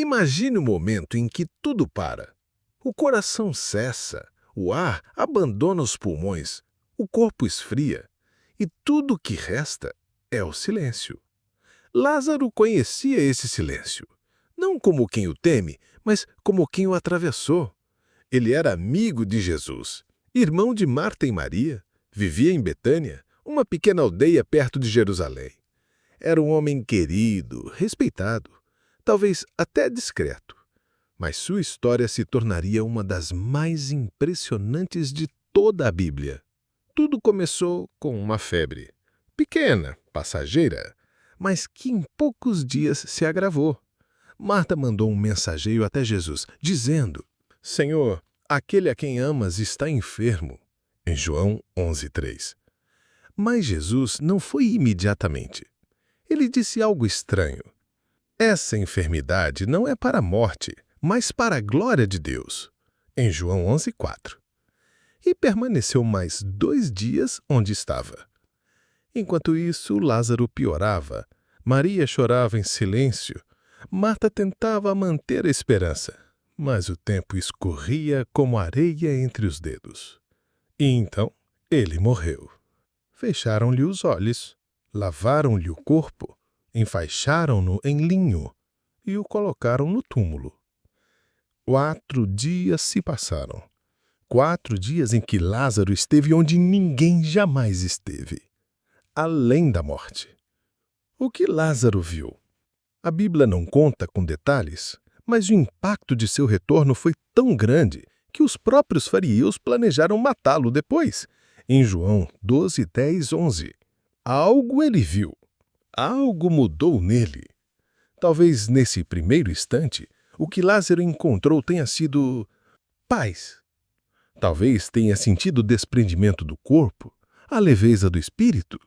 Imagine o momento em que tudo para. O coração cessa, o ar abandona os pulmões, o corpo esfria e tudo o que resta é o silêncio. Lázaro conhecia esse silêncio, não como quem o teme, mas como quem o atravessou. Ele era amigo de Jesus, irmão de Marta e Maria, vivia em Betânia, uma pequena aldeia perto de Jerusalém. Era um homem querido, respeitado, talvez até discreto, mas sua história se tornaria uma das mais impressionantes de toda a Bíblia. Tudo começou com uma febre, pequena, passageira, mas que em poucos dias se agravou. Marta mandou um mensageiro até Jesus, dizendo: Senhor, aquele a quem amas está enfermo. Em João 11:3. Mas Jesus não foi imediatamente. Ele disse algo estranho. Essa enfermidade não é para a morte, mas para a glória de Deus. Em João 11:4. E permaneceu mais 2 dias onde estava. Enquanto isso, Lázaro piorava. Maria chorava em silêncio. Marta tentava manter a esperança, mas o tempo escorria como areia entre os dedos. E então ele morreu. Fecharam-lhe os olhos, lavaram-lhe o corpo, enfaixaram-no em linho e o colocaram no túmulo. 4 dias se passaram. 4 dias em que Lázaro esteve onde ninguém jamais esteve, além da morte. O que Lázaro viu? A Bíblia não conta com detalhes, mas o impacto de seu retorno foi tão grande que os próprios fariseus planejaram matá-lo depois. Em João 12:10-11. Algo ele viu. Algo mudou nele. Talvez nesse primeiro instante, o que Lázaro encontrou tenha sido paz. Talvez tenha sentido o desprendimento do corpo, a leveza do espírito,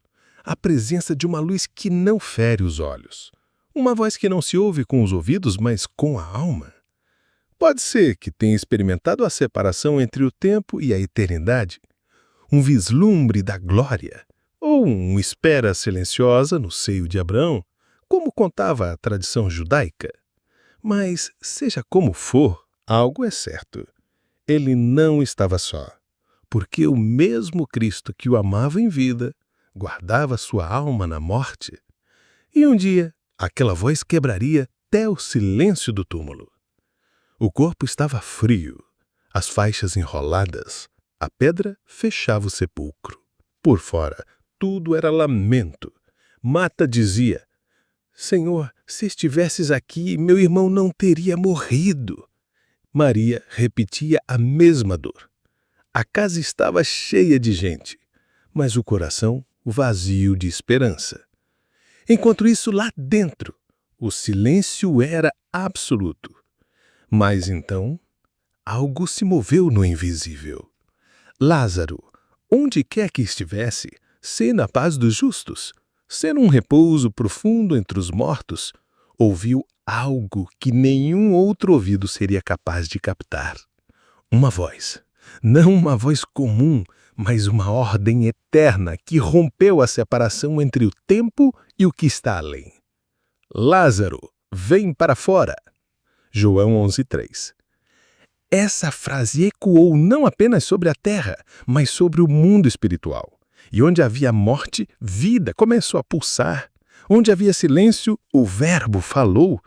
a presença de uma luz que não fere os olhos, uma voz que não se ouve com os ouvidos, mas com a alma. Pode ser que tenha experimentado a separação entre o tempo e a eternidade, um vislumbre da glória, ou uma espera silenciosa no seio de Abraão, como contava a tradição judaica. Mas, seja como for, algo é certo. Ele não estava só, porque o mesmo Cristo que o amava em vida guardava sua alma na morte. E um dia, aquela voz quebraria até o silêncio do túmulo. O corpo estava frio, as faixas enroladas, a pedra fechava o sepulcro. Por fora, tudo era lamento. Marta dizia: Senhor, se estivesses aqui, meu irmão não teria morrido. Maria repetia a mesma dor. A casa estava cheia de gente, mas o coração vazio de esperança. Enquanto isso, lá dentro, o silêncio era absoluto. Mas então, algo se moveu no invisível. Lázaro, onde quer que estivesse, se na paz dos justos, se num repouso profundo entre os mortos, ouviu algo que nenhum outro ouvido seria capaz de captar. Uma voz. Não uma voz comum, mas uma ordem eterna que rompeu a separação entre o tempo e o que está além. Lázaro, vem para fora. João 11:3. Essa frase ecoou não apenas sobre a terra, mas sobre o mundo espiritual. E onde havia morte, vida começou a pulsar. Onde havia silêncio, o Verbo falou.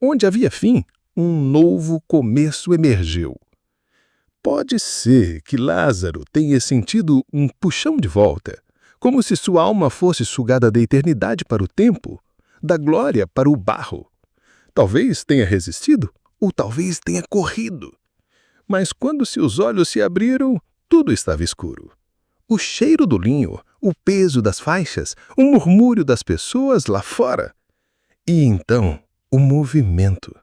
Onde havia fim, um novo começo emergiu. Pode ser que Lázaro tenha sentido um puxão de volta, como se sua alma fosse sugada da eternidade para o tempo, da glória para o barro. Talvez tenha resistido, ou talvez tenha corrido. Mas quando seus olhos se abriram, tudo estava escuro. O cheiro do linho, o peso das faixas, o murmúrio das pessoas lá fora. E então, o movimento.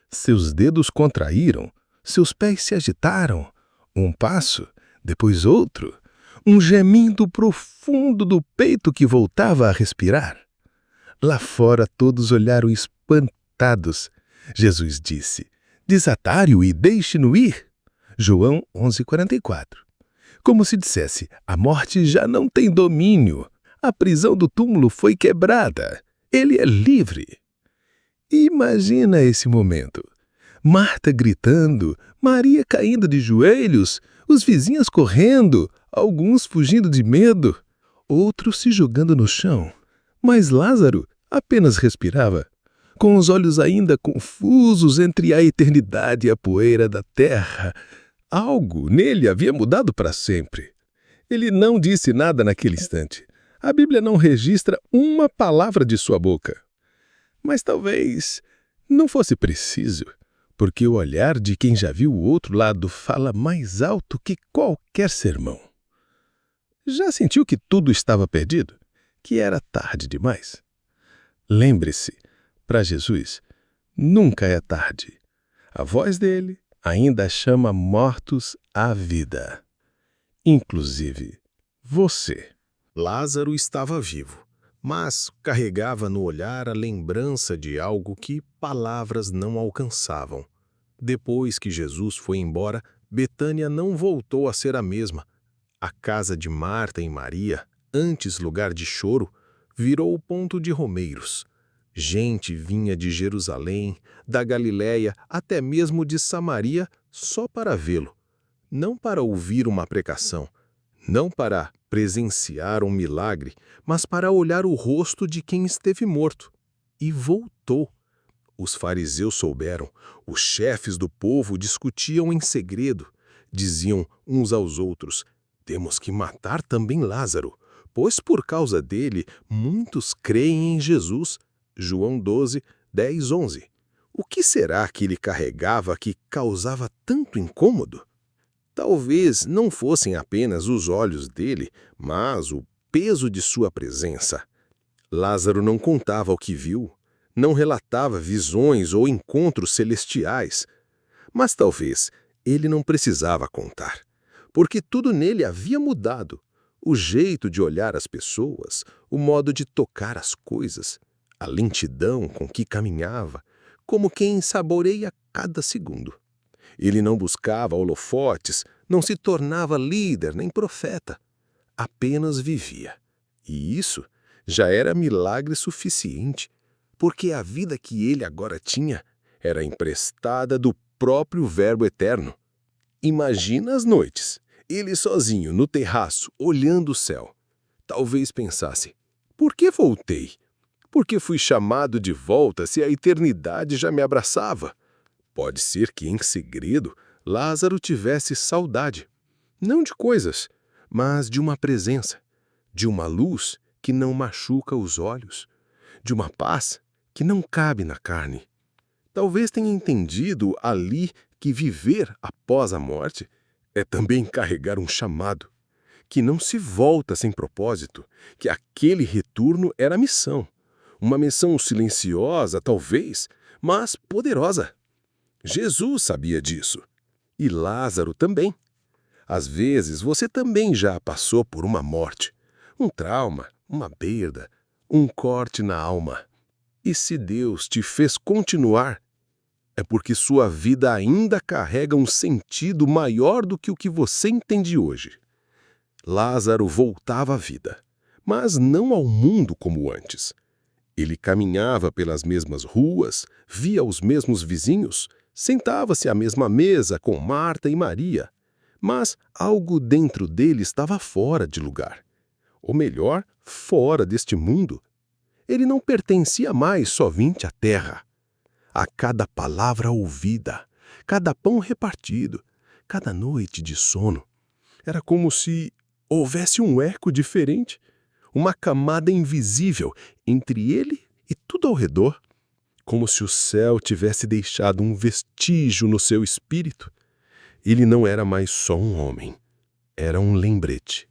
Seus dedos contraíram, seus pés se agitaram. Um passo, depois outro. Um gemido profundo do peito que voltava a respirar. Lá fora todos olharam espantados. Jesus disse: Desatare-o e deixe-no ir. João 11:44. Como se dissesse, a morte já não tem domínio. A prisão do túmulo foi quebrada. Ele é livre. Imagina esse momento. Marta gritando, Maria caindo de joelhos, os vizinhos correndo, alguns fugindo de medo, outros se jogando no chão. Mas Lázaro apenas respirava, com os olhos ainda confusos entre a eternidade e a poeira da terra. Algo nele havia mudado para sempre. Ele não disse nada naquele instante. A Bíblia não registra uma palavra de sua boca. Mas talvez não fosse preciso, porque o olhar de quem já viu o outro lado fala mais alto que qualquer sermão. Já sentiu que tudo estava perdido? Que era tarde demais? Lembre-se, para Jesus, nunca é tarde. A voz dele ainda chama mortos à vida. Inclusive, você. Lázaro estava vivo, mas carregava no olhar a lembrança de algo que palavras não alcançavam. Depois que Jesus foi embora, Betânia não voltou a ser a mesma. A casa de Marta e Maria, antes lugar de choro, virou o ponto de romeiros. Gente vinha de Jerusalém, da Galiléia, até mesmo de Samaria, só para vê-lo. Não para ouvir uma pregação, não para presenciar um milagre, mas para olhar o rosto de quem esteve morto. E voltou. Os fariseus souberam, os chefes do povo discutiam em segredo. Diziam uns aos outros: temos que matar também Lázaro, pois por causa dele muitos creem em Jesus. João 12, 10, 11. O que será que ele carregava que causava tanto incômodo? Talvez não fossem apenas os olhos dele, mas o peso de sua presença. Lázaro não contava o que viu, não relatava visões ou encontros celestiais. Mas talvez ele não precisava contar, porque tudo nele havia mudado. O jeito de olhar as pessoas, o modo de tocar as coisas, a lentidão com que caminhava, como quem saboreia cada segundo. Ele não buscava holofotes, não se tornava líder nem profeta. Apenas vivia. E isso já era milagre suficiente, porque a vida que ele agora tinha era emprestada do próprio Verbo Eterno. Imagina as noites, ele sozinho no terraço, olhando o céu. Talvez pensasse: por que voltei? Por que fui chamado de volta se a eternidade já me abraçava? Pode ser que, em segredo, Lázaro tivesse saudade, não de coisas, mas de uma presença, de uma luz que não machuca os olhos, de uma paz que não cabe na carne. Talvez tenha entendido ali que viver após a morte é também carregar um chamado, que não se volta sem propósito, que aquele retorno era missão. Uma missão silenciosa, talvez, mas poderosa. Jesus sabia disso. E Lázaro também. Às vezes você também já passou por uma morte, um trauma, uma perda, um corte na alma. E se Deus te fez continuar, é porque sua vida ainda carrega um sentido maior do que o que você entende hoje. Lázaro voltava à vida, mas não ao mundo como antes. Ele caminhava pelas mesmas ruas, via os mesmos vizinhos, sentava-se à mesma mesa com Marta e Maria, mas algo dentro dele estava fora de lugar. Ou melhor, fora deste mundo. Ele não pertencia mais somente à terra. A cada palavra ouvida, cada pão repartido, cada noite de sono, era como se houvesse um eco diferente, uma camada invisível entre ele e tudo ao redor, como se o céu tivesse deixado um vestígio no seu espírito. Ele não era mais só um homem, era um lembrete.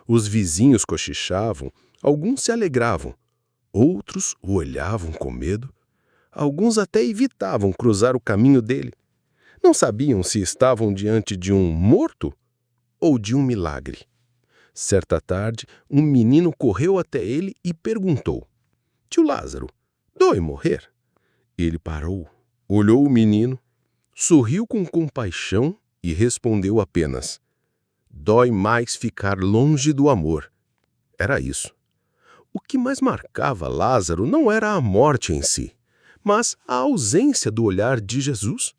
Os vizinhos cochichavam, alguns se alegravam, outros o olhavam com medo, alguns até evitavam cruzar o caminho dele. Não sabiam se estavam diante de um morto ou de um milagre. Certa tarde, um menino correu até ele e perguntou: Tio Lázaro, dói morrer? Ele parou, olhou o menino, sorriu com compaixão e respondeu apenas: dói mais ficar longe do amor. Era isso. O que mais marcava Lázaro não era a morte em si, mas a ausência do olhar de Jesus.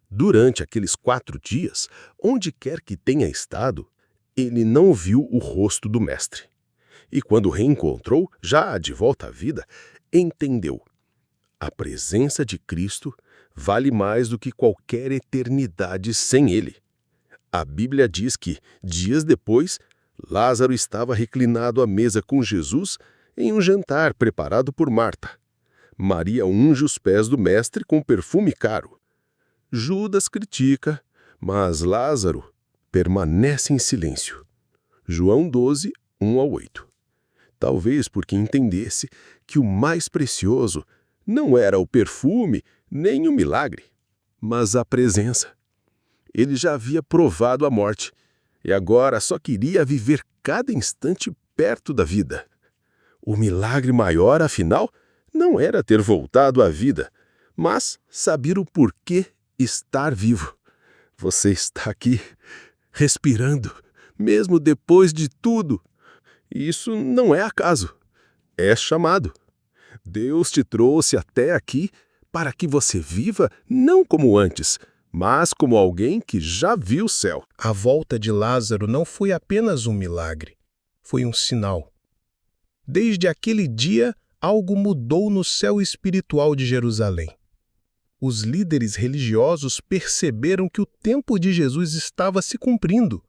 Durante aqueles 4 dias, onde quer que tenha estado, ele não viu o rosto do Mestre. E quando o reencontrou, já de volta à vida, entendeu: a presença de Cristo vale mais do que qualquer eternidade sem Ele. A Bíblia diz que, dias depois, Lázaro estava reclinado à mesa com Jesus em um jantar preparado por Marta. Maria unge os pés do Mestre com perfume caro. Judas critica, mas Lázaro permanece em silêncio. João 12, 1-8. Talvez porque entendesse que o mais precioso não era o perfume nem o milagre, mas a presença. Ele já havia provado a morte e agora só queria viver cada instante perto da vida. O milagre maior, afinal, não era ter voltado à vida, mas saber o porquê estar vivo. Você está aqui, respirando, mesmo depois de tudo. Isso não é acaso, é chamado. Deus te trouxe até aqui para que você viva não como antes, mas como alguém que já viu o céu. A volta de Lázaro não foi apenas um milagre, foi um sinal. Desde aquele dia, algo mudou no céu espiritual de Jerusalém. Os líderes religiosos perceberam que o tempo de Jesus estava se cumprindo.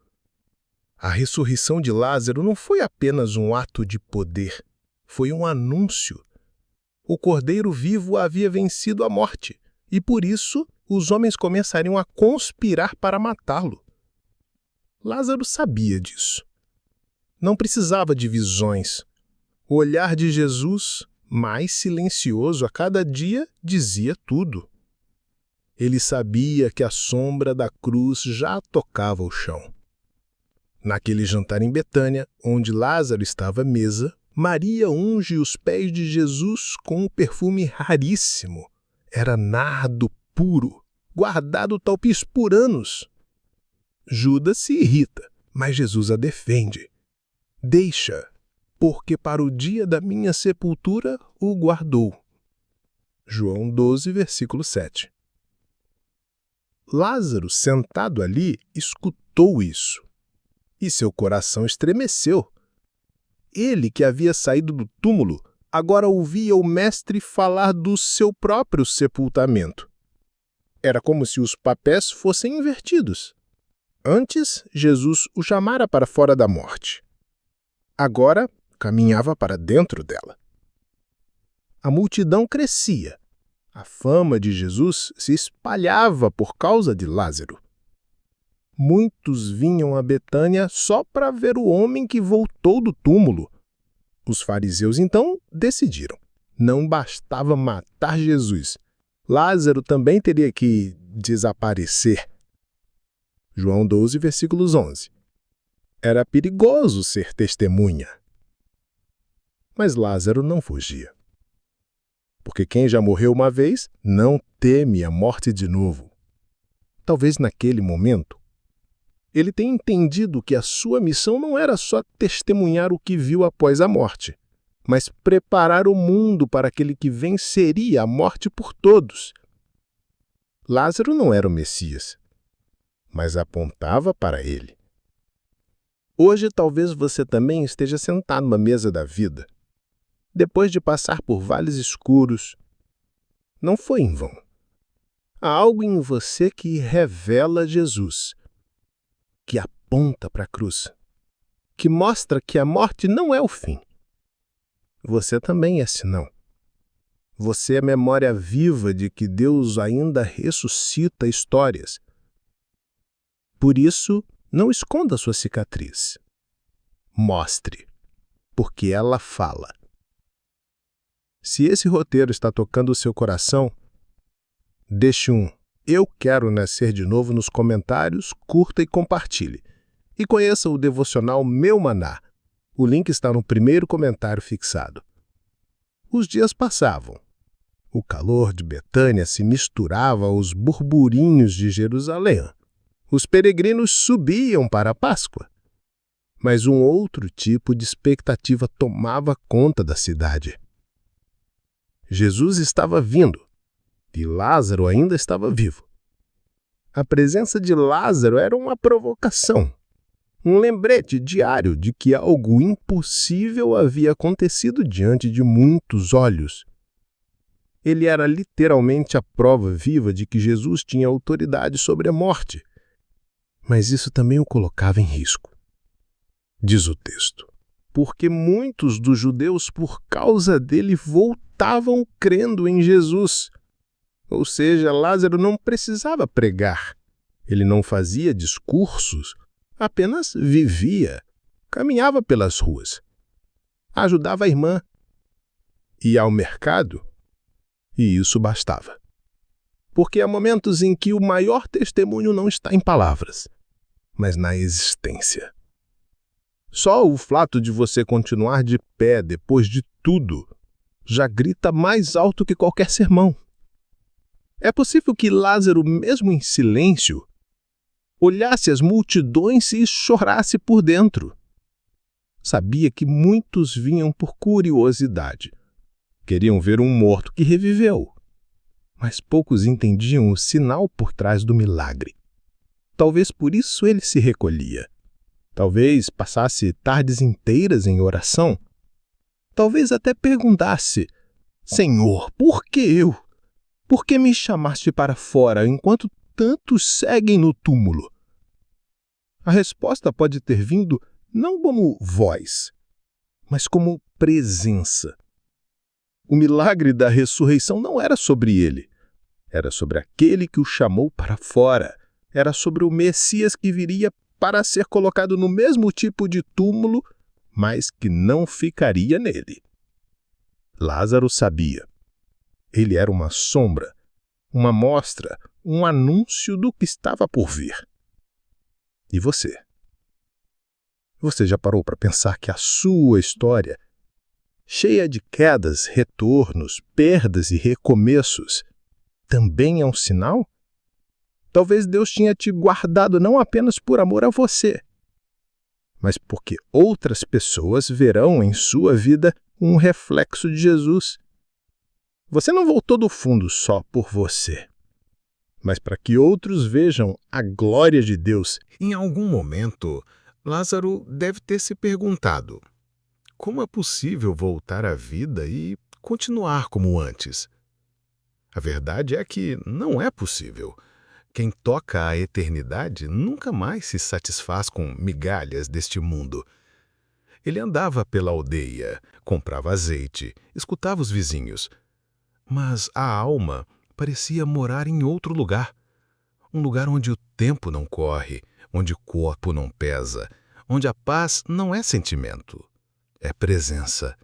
A ressurreição de Lázaro não foi apenas um ato de poder, foi um anúncio. O Cordeiro vivo havia vencido a morte, e por isso os homens começariam a conspirar para matá-lo. Lázaro sabia disso. Não precisava de visões. O olhar de Jesus, mais silencioso a cada dia, dizia tudo. Ele sabia que a sombra da cruz já tocava o chão. Naquele jantar em Betânia, onde Lázaro estava à mesa, Maria unge os pés de Jesus com um perfume raríssimo. Era nardo puro, guardado talvez por anos. Judas se irrita, mas Jesus a defende. Deixa, porque para o dia da minha sepultura o guardou. João 12, versículo 7. Lázaro, sentado ali, escutou isso. E seu coração estremeceu. Ele, que havia saído do túmulo, agora ouvia o Mestre falar do seu próprio sepultamento. Era como se os papéis fossem invertidos. Antes, Jesus o chamara para fora da morte. Agora, caminhava para dentro dela. A multidão crescia. A fama de Jesus se espalhava por causa de Lázaro. Muitos vinham a Betânia só para ver o homem que voltou do túmulo. Os fariseus, então, decidiram. Não bastava matar Jesus. Lázaro também teria que desaparecer. João 12, versículos 11. Era perigoso ser testemunha. Mas Lázaro não fugia. Porque quem já morreu uma vez não teme a morte de novo. Talvez naquele momento, ele tenha entendido que a sua missão não era só testemunhar o que viu após a morte, mas preparar o mundo para aquele que venceria a morte por todos. Lázaro não era o Messias, mas apontava para ele. Hoje talvez você também esteja sentado na mesa da vida, depois de passar por vales escuros. Não foi em vão. Há algo em você que revela Jesus, que aponta para a cruz, que mostra que a morte não é o fim. Você também é sinal. Você é a memória viva de que Deus ainda ressuscita histórias. Por isso, não esconda sua cicatriz. Mostre, porque ela fala. Se esse roteiro está tocando o seu coração, deixe um "Eu quero nascer de novo" nos comentários, curta e compartilhe. E conheça o devocional Meu Maná. O link está no primeiro comentário fixado. Os dias passavam. O calor de Betânia se misturava aos burburinhos de Jerusalém. Os peregrinos subiam para a Páscoa. Mas um outro tipo de expectativa tomava conta da cidade. Jesus estava vindo, e Lázaro ainda estava vivo. A presença de Lázaro era uma provocação, um lembrete diário de que algo impossível havia acontecido diante de muitos olhos. Ele era literalmente a prova viva de que Jesus tinha autoridade sobre a morte. Mas isso também o colocava em risco. Diz o texto, porque muitos dos judeus, por causa dele, voltavam crendo em Jesus. Ou seja, Lázaro não precisava pregar. Ele não fazia discursos, apenas vivia, caminhava pelas ruas, ajudava a irmã, ia ao mercado, e isso bastava. Porque há momentos em que o maior testemunho não está em palavras, mas na existência. Só o fato de você continuar de pé depois de tudo já grita mais alto que qualquer sermão. É possível que Lázaro, mesmo em silêncio, olhasse as multidões e chorasse por dentro. Sabia que muitos vinham por curiosidade. Queriam ver um morto que reviveu. Mas poucos entendiam o sinal por trás do milagre. Talvez por isso ele se recolhia. Talvez passasse tardes inteiras em oração. Talvez até perguntasse: Senhor, por que eu? Por que me chamaste para fora enquanto tantos seguem no túmulo? A resposta pode ter vindo não como voz, mas como presença. O milagre da ressurreição não era sobre ele. Era sobre aquele que o chamou para fora. Era sobre o Messias que viria para ser colocado no mesmo tipo de túmulo, mas que não ficaria nele. Lázaro sabia. Ele era uma sombra, uma mostra, um anúncio do que estava por vir. E você? Você já parou para pensar que a sua história, cheia de quedas, retornos, perdas e recomeços, também é um sinal? Talvez Deus tinha te guardado não apenas por amor a você, mas porque outras pessoas verão em sua vida um reflexo de Jesus. Você não voltou do fundo só por você, mas para que outros vejam a glória de Deus. Em algum momento, Lázaro deve ter se perguntado: como é possível voltar à vida e continuar como antes? A verdade é que não é possível. Quem toca a eternidade nunca mais se satisfaz com migalhas deste mundo. Ele andava pela aldeia, comprava azeite, escutava os vizinhos. Mas a alma parecia morar em outro lugar. Um lugar onde o tempo não corre, onde o corpo não pesa, onde a paz não é sentimento, é presença.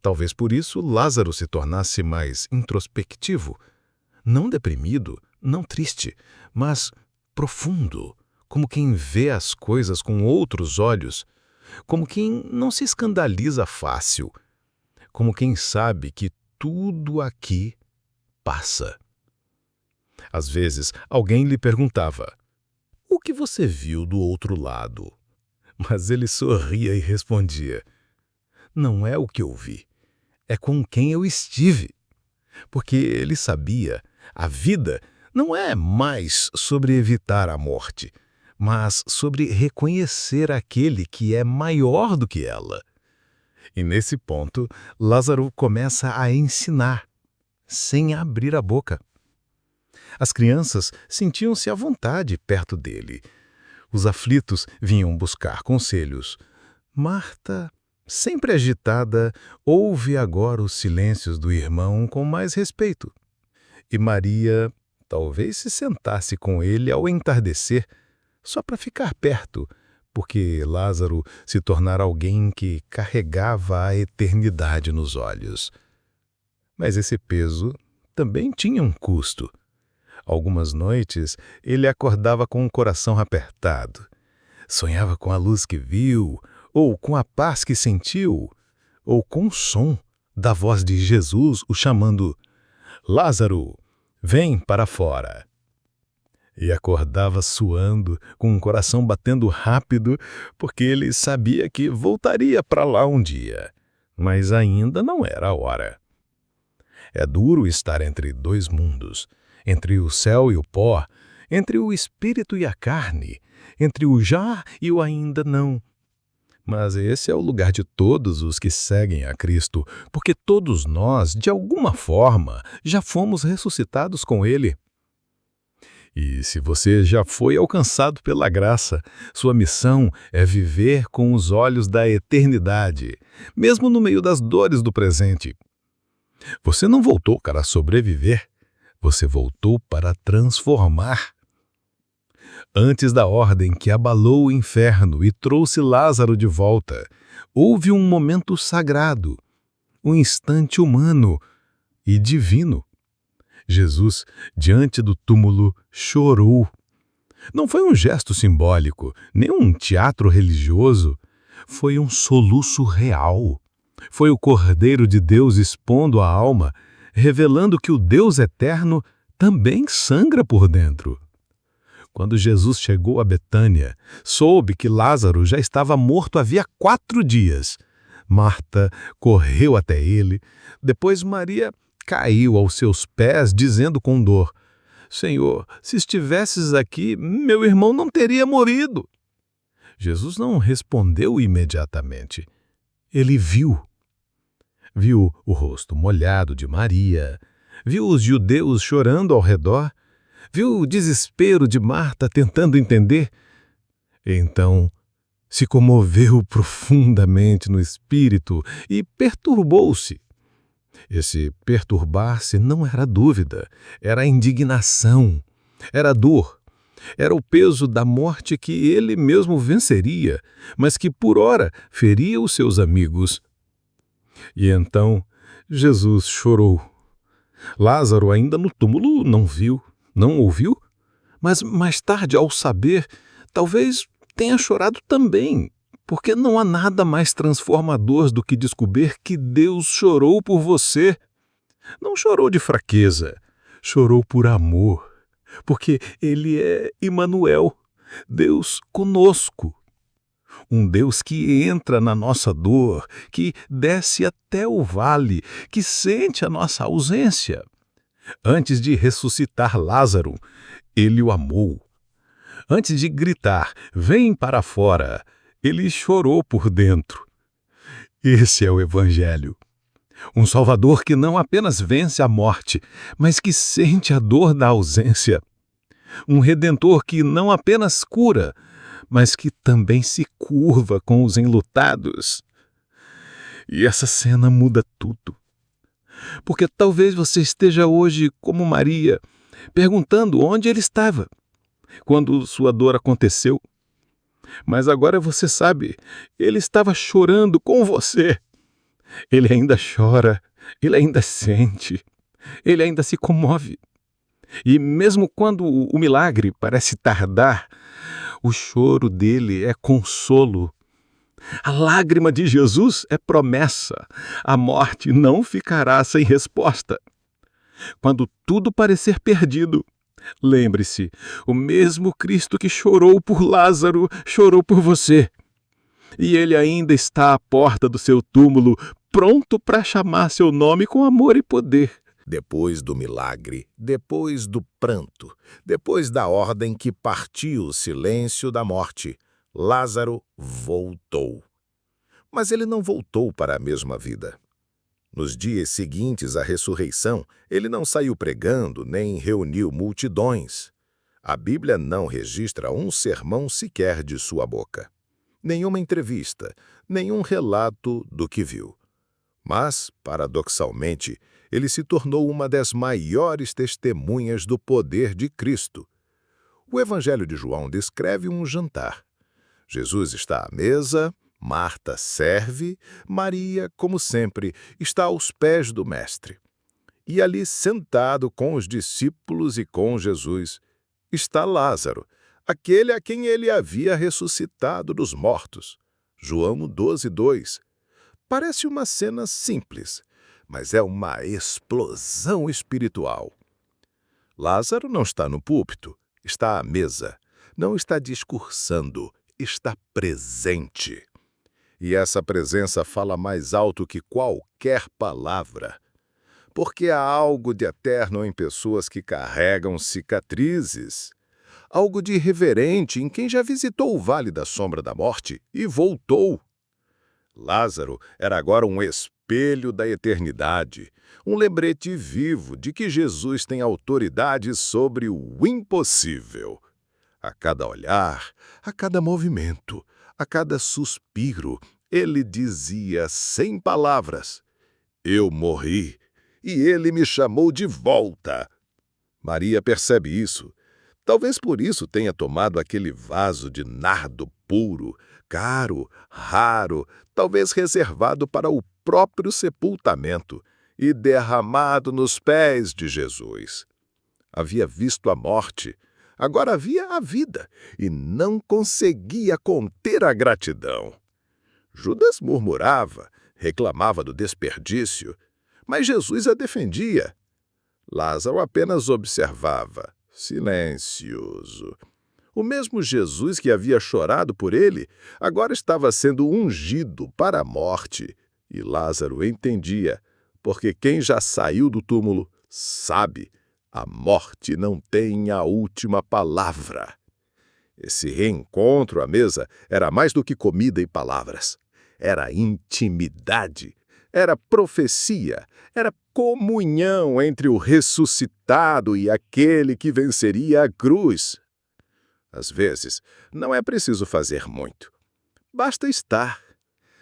Talvez por isso Lázaro se tornasse mais introspectivo, não deprimido, não triste, mas profundo, como quem vê as coisas com outros olhos, como quem não se escandaliza fácil, como quem sabe que tudo aqui passa. Às vezes, alguém lhe perguntava: o que você viu do outro lado? Mas ele sorria e respondia: não é o que eu vi, é com quem eu estive. Porque ele sabia, a vida não é mais sobre evitar a morte, mas sobre reconhecer aquele que é maior do que ela. E nesse ponto, Lázaro começa a ensinar, sem abrir a boca. As crianças sentiam-se à vontade perto dele. Os aflitos vinham buscar conselhos. Marta, sempre agitada, ouve agora os silêncios do irmão com mais respeito. E Maria talvez se sentasse com ele ao entardecer, só para ficar perto, porque Lázaro se tornara alguém que carregava a eternidade nos olhos. Mas esse peso também tinha um custo. Algumas noites ele acordava com o coração apertado. Sonhava com a luz que viu, ou com a paz que sentiu, ou com o som da voz de Jesus o chamando: Lázaro, vem para fora. E acordava suando, com o coração batendo rápido, porque ele sabia que voltaria para lá um dia, mas ainda não era a hora. É duro estar entre dois mundos, entre o céu e o pó, entre o espírito e a carne, entre o já e o ainda não. Mas esse é o lugar de todos os que seguem a Cristo, porque todos nós, de alguma forma, já fomos ressuscitados com Ele. E se você já foi alcançado pela graça, sua missão é viver com os olhos da eternidade, mesmo no meio das dores do presente. Você não voltou para sobreviver, você voltou para transformar. Antes da ordem que abalou o inferno e trouxe Lázaro de volta, houve um momento sagrado, um instante humano e divino. Jesus, diante do túmulo, chorou. Não foi um gesto simbólico, nem um teatro religioso. Foi um soluço real. Foi o Cordeiro de Deus expondo a alma, revelando que o Deus eterno também sangra por dentro. Quando Jesus chegou a Betânia, soube que Lázaro já estava morto havia 4 dias. Marta correu até ele. Depois Maria caiu aos seus pés, dizendo com dor: Senhor, se estivesses aqui, meu irmão não teria morrido. Jesus não respondeu imediatamente. Ele viu. Viu o rosto molhado de Maria, viu os judeus chorando ao redor, viu o desespero de Marta tentando entender. Então, se comoveu profundamente no espírito e perturbou-se. Esse perturbar-se não era dúvida, era indignação, era dor, era o peso da morte que ele mesmo venceria, mas que por ora feria os seus amigos. E então Jesus chorou. Lázaro, ainda no túmulo, não viu, não ouviu, mas mais tarde, ao saber, talvez tenha chorado também, porque não há nada mais transformador do que descobrir que Deus chorou por você. Não chorou de fraqueza, chorou por amor, porque Ele é Emanuel, Deus conosco. Um Deus que entra na nossa dor, que desce até o vale, que sente a nossa ausência. Antes de ressuscitar Lázaro, Ele o amou. Antes de gritar, vem para fora, Ele chorou por dentro. Esse é o Evangelho. Um Salvador que não apenas vence a morte, mas que sente a dor da ausência. Um Redentor que não apenas cura, mas que também se curva com os enlutados. E essa cena muda tudo. Porque talvez você esteja hoje como Maria, perguntando onde ele estava, quando sua dor aconteceu. Mas agora você sabe, ele estava chorando com você. Ele ainda chora, ele ainda sente, ele ainda se comove. E mesmo quando o milagre parece tardar, o choro dele é consolo. A lágrima de Jesus é promessa. A morte não ficará sem resposta. Quando tudo parecer perdido, lembre-se, o mesmo Cristo que chorou por Lázaro, chorou por você. E ele ainda está à porta do seu túmulo, pronto para chamar seu nome com amor e poder. Depois do milagre, depois do pranto, depois da ordem que partiu o silêncio da morte, Lázaro voltou. Mas ele não voltou para a mesma vida. Nos dias seguintes à ressurreição, ele não saiu pregando nem reuniu multidões. A Bíblia não registra um sermão sequer de sua boca. Nenhuma entrevista, nenhum relato do que viu. Mas, paradoxalmente, ele se tornou uma das maiores testemunhas do poder de Cristo. O Evangelho de João descreve um jantar. Jesus está à mesa, Marta serve, Maria, como sempre, está aos pés do Mestre. E ali, sentado com os discípulos e com Jesus, está Lázaro, aquele a quem ele havia ressuscitado dos mortos. João 12:2. Parece uma cena simples, mas é uma explosão espiritual. Lázaro não está no púlpito, está à mesa, não está discursando, está presente. E essa presença fala mais alto que qualquer palavra. porque há algo de eterno em pessoas que carregam cicatrizes. Algo de irreverente em quem já visitou o Vale da Sombra da Morte e voltou. Lázaro era agora um espelho da eternidade, um lembrete vivo de que Jesus tem autoridade sobre o impossível. A cada olhar, a cada movimento, a cada suspiro, ele dizia sem palavras: "Eu morri, e ele me chamou de volta." Maria percebe isso. Talvez por isso tenha tomado aquele vaso de nardo puro, caro, raro, talvez reservado para o próprio sepultamento, e derramado nos pés de Jesus. Havia visto a morte, agora havia a vida, e não conseguia conter a gratidão. Judas murmurava, reclamava do desperdício, mas Jesus a defendia. Lázaro apenas observava, silencioso. O mesmo Jesus que havia chorado por ele, agora estava sendo ungido para a morte. E Lázaro entendia, porque quem já saiu do túmulo sabe, a morte não tem a última palavra. Esse reencontro à mesa era mais do que comida e palavras. Era intimidade, era profecia, era comunhão entre o ressuscitado e aquele que venceria a cruz. Às vezes, não é preciso fazer muito. Basta estar.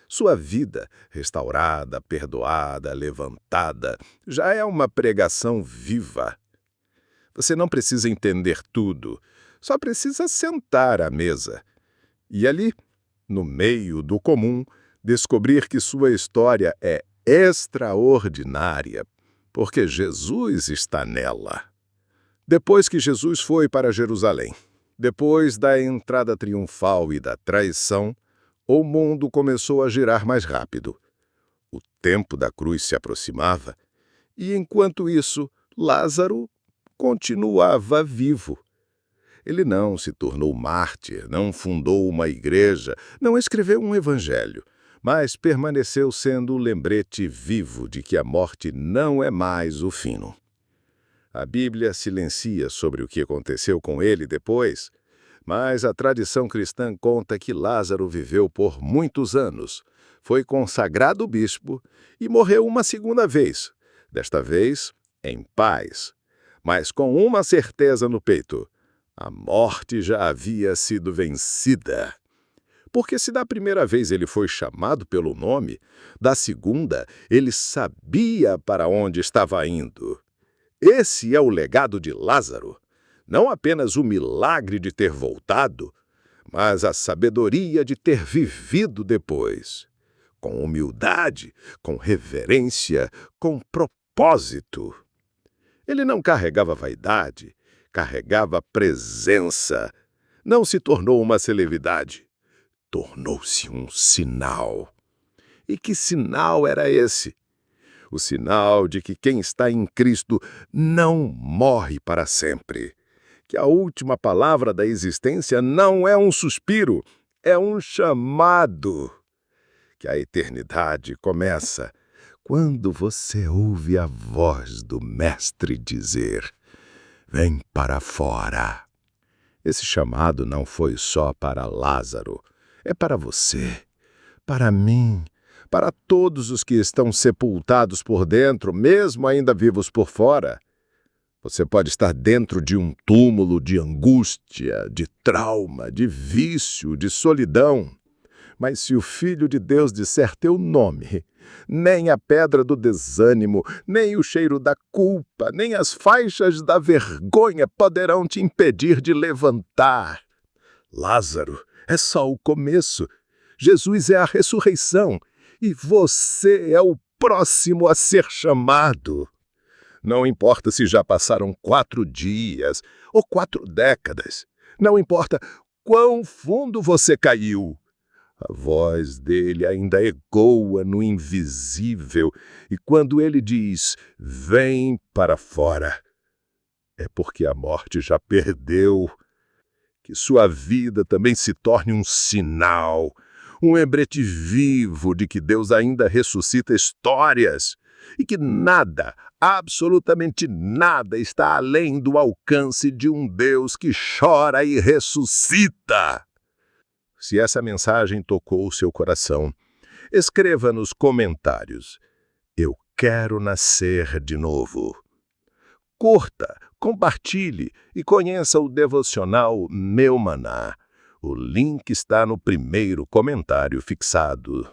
Sua vida, restaurada, perdoada, levantada, já é uma pregação viva. Você não precisa entender tudo, só precisa sentar à mesa. E ali, no meio do comum, descobrir que sua história é extraordinária, porque Jesus está nela. Depois que Jesus foi para Jerusalém, depois da entrada triunfal e da traição, o mundo começou a girar mais rápido. O tempo da cruz se aproximava, e enquanto isso, Lázaro continuava vivo. Ele não se tornou mártir, não fundou uma igreja, não escreveu um evangelho, mas permaneceu sendo o lembrete vivo de que a morte não é mais o fim. A Bíblia silencia sobre o que aconteceu com ele depois, mas a tradição cristã conta que Lázaro viveu por muitos anos, foi consagrado bispo e morreu uma segunda vez, desta vez em paz, mas com uma certeza no peito: a morte já havia sido vencida. Porque se da primeira vez ele foi chamado pelo nome, da segunda ele sabia para onde estava indo. Esse é o legado de Lázaro. Não apenas o milagre de ter voltado, mas a sabedoria de ter vivido depois. Com humildade, com reverência, com propósito. Ele não carregava vaidade, carregava presença. Não se tornou uma celebridade. Tornou-se um sinal. E que sinal era esse? O sinal de que quem está em Cristo não morre para sempre. Que a última palavra da existência não é um suspiro, é um chamado. Que a eternidade começa quando você ouve a voz do Mestre dizer: "Vem para fora." Esse chamado não foi só para Lázaro, é para você, para mim, para todos os que estão sepultados por dentro, mesmo ainda vivos por fora. Você pode estar dentro de um túmulo de angústia, de trauma, de vício, de solidão. Mas se o Filho de Deus disser teu nome, nem a pedra do desânimo, nem o cheiro da culpa, nem as faixas da vergonha poderão te impedir de levantar. Lázaro, é só o começo. Jesus é a ressurreição e você é o próximo a ser chamado. Não importa se já passaram 4 dias ou 4 décadas. Não importa quão fundo você caiu. A voz dele ainda ecoa no invisível, e quando ele diz: "Vem para fora", é porque a morte já perdeu. Que sua vida também se torne um sinal, um lembrete vivo de que Deus ainda ressuscita histórias, e que nada, absolutamente nada, está além do alcance de um Deus que chora e ressuscita. Se essa mensagem tocou o seu coração, escreva nos comentários: eu quero nascer de novo. Curta, compartilhe e conheça o devocional Meu Maná. O link está no primeiro comentário fixado.